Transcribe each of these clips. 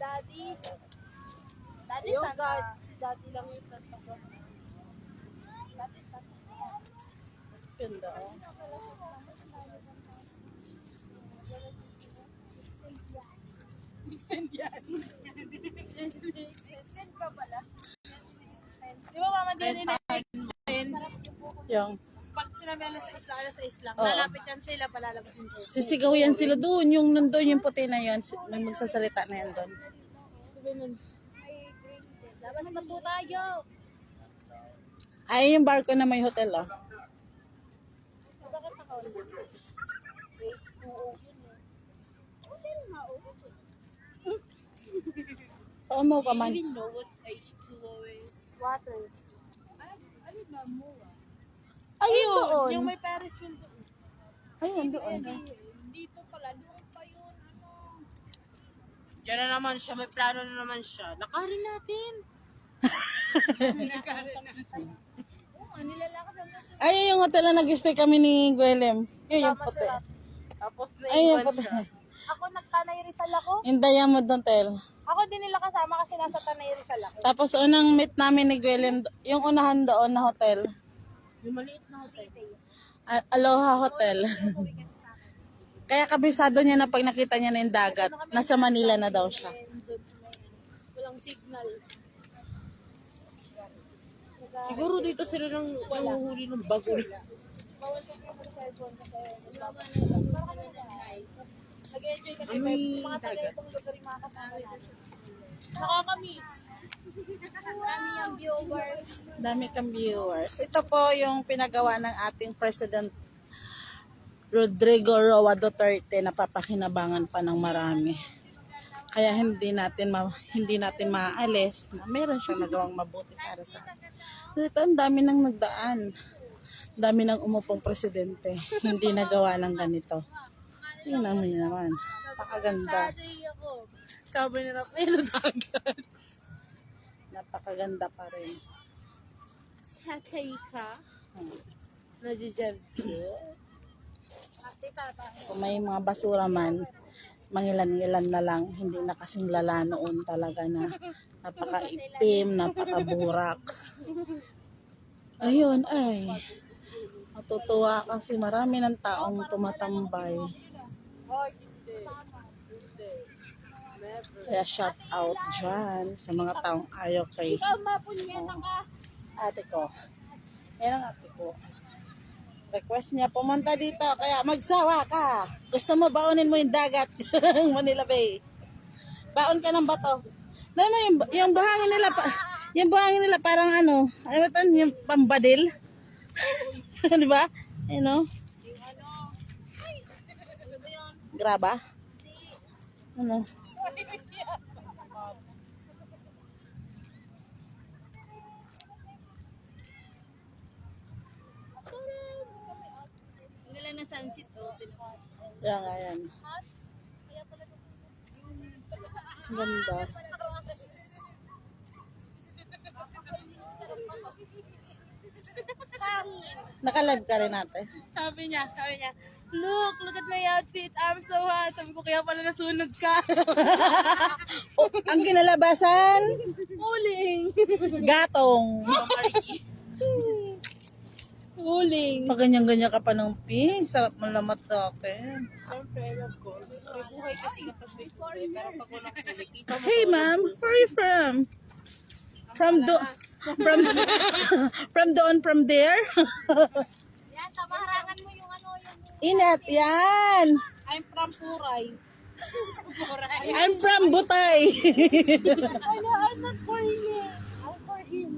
Daddy. Daddy Yung Santa. God, dati lang yung Santa ko. Daddy Santa. Ganda. Send pa pala. Di ba mama din Yung, pag sinabi alas sa isla, Oo. lalapit yan sila, palalabasin ko. sisigaw yan sila doon. Yung nandun yung puti na yun. May magsasalita na yan doon. Labas na po tayo. Ay, yung barko na may hotel, oh. Bakit nakaon mo? H2O yun eh. Hotel nga o. Saan mo ka man? know what H2O is? Water. Ano ba mo? Ayun! Yung may Paris wheel doon. Ayun, doon. Dito pala, doon pa yun. Ano? Diyan na naman siya, may plano na naman siya. Lakarin natin. Nilalakas ang natin. Ay, yung hotel na nag-stay kami ni Gwelem. Yun yung puti. Tapos Ay, yung puti. Ako nagtanay Rizal ako. Yung Diamond Hotel. Ako din nila kasama kasi nasa Tanay Rizal ako. Tapos unang meet namin ni Gwelem, yung unahan doon na hotel. Yung maliit na hotel. Aloha Hotel. Kaya kabisado niya na pag nakita niya na yung dagat, nasa Manila na daw siya. Walang signal. siguro dito sila nang nanguhuli ng bago. Bawal sa yung cellphone kasi nag-enjoy kasi mga taga-ibang lugar yung mga kasama natin. Nakakamiss. Kami yung viewers. Dami kang viewers. Ito po yung pinagawa ng ating President Rodrigo Roa Duterte na papakinabangan pa ng marami. Kaya hindi natin maaalis na meron siyang nagawang mabuti para sa atin. Ito, ang dami nang nagdaan. Ang dami nang umupong presidente. Hindi nagawa ng ganito. Yun naman. Napakaganda. Sabi nila, meron agad. Napakaganda pa rin. Satay ka? Nadjevski. Ate tata. Kung may mga basura man, mangilan-ngilan na lang. Hindi na kasing lala noon talaga na napaka-itim, napaka-burak. Ayun, ay. Matutuwa kasi marami ng taong tumatambay. Kaya shout out dyan sa mga taong ayaw kay Ikaw mapunyeta ka. ate ko. Yan ang ate ko. Request niya pumunta dito, kaya magsawa ka. Gusto mo baonin mo yung dagat, Manila Bay. Baon ka ng bato. Dahil mo yung buhangin nila, yung buhangin nila parang ano ba ito? Yung pambadil. Di ba? You know? Yung ano ba yun? Graba? Ano? Ang galang na sunset oh. Yan nga yan. Ang ganda. Nakalive ka rin ate. Sabi niya, look at my outfit, I'm so hot. Sabi ko, kaya pala nasunog ka. Ang kinalabasan, Uling. gatong. Uling. Pag ganyan-ganyan ka pa ng pink, sarap malamat sa akin. Siyempre, of course. May buhay kasi kapag may buhay, pero pag walang buhay, kita mo. Hey ma'am, where are you from? From there? Yan, tamaharangan mo yung ano yung Inat, yan. I'm from Puray. I'm from Butay. I'm not for him. I'm for him.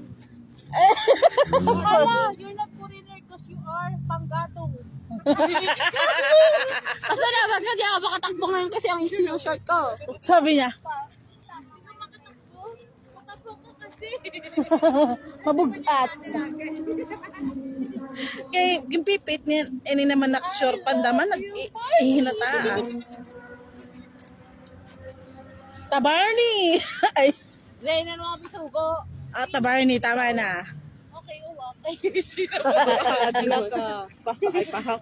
Hala, you're not foreigner because you are panggatong. Kasi naman ka, di ako makatakbo ngayon kasi ang slow short ko. Sabi niya, mabugat. Kay yung pipit niya, ini naman nakasure pandaman, nag-ihinataas. Tabarni! Ay, Glenn, ano mga bisugo? Tabarni, tama na. Okay, okay. Hala ka. Ay, pahak.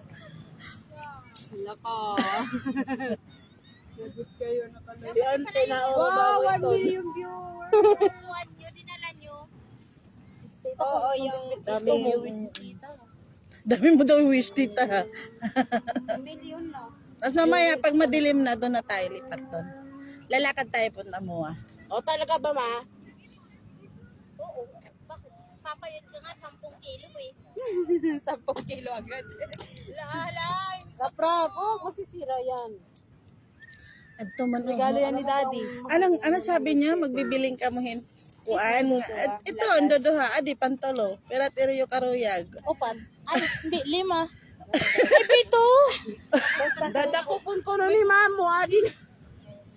Hala ka. Yan, Wow, 1 pinaubaw ito. million viewers. Oo, yung Dami gusto mo, yung- wish ni tita. Dami mo daw wish, tita. Million, no? Tapos mamaya, pag madilim na, doon na tayo lipat doon. Lalakad tayo punta mo ah. O, talaga ba, ma? Oo. Bakit? Papayat ka nga 10 kilo eh. 10 kilo agad. Lalay. Kaprap, masisira yan. Adto man Regalo yan ni daddy. Ano sabi niya? Magbibiling ka mo hin. Kuan. Ito, ang dodoha. Adi, pantolo. Pero tiriyo karuyag. Upat. Ay, hindi, 5. Ay, 7! Dadakupon ko na ni mamo, adi.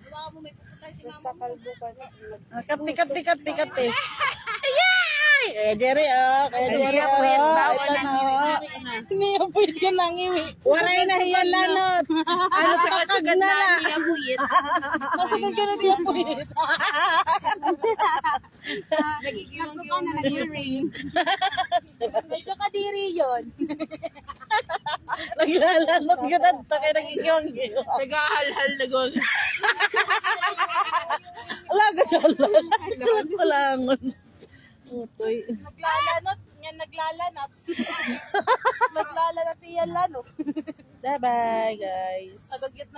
Baka mo may pupunta si mama. Kapti. Ayay! Kaya Jerry, oh. Kaya Jerry, oh. Ito na, oh. Hindi yung pwede ka nang iwi. Waray na hiyan lanot. Ano sa kakag na la. Masagad ka na di ang pwede. Nagiging ka na nag-ring. Medyo kadiri yun. Naglalanot ka na ito. Kaya nagiging. Nag-aalhal na gawag. Alaga jalan. Kulangon. Utoy. Naglalanot. Naglalanat. Naglalanat iyan lano. Bye-bye, guys. Nagagyat na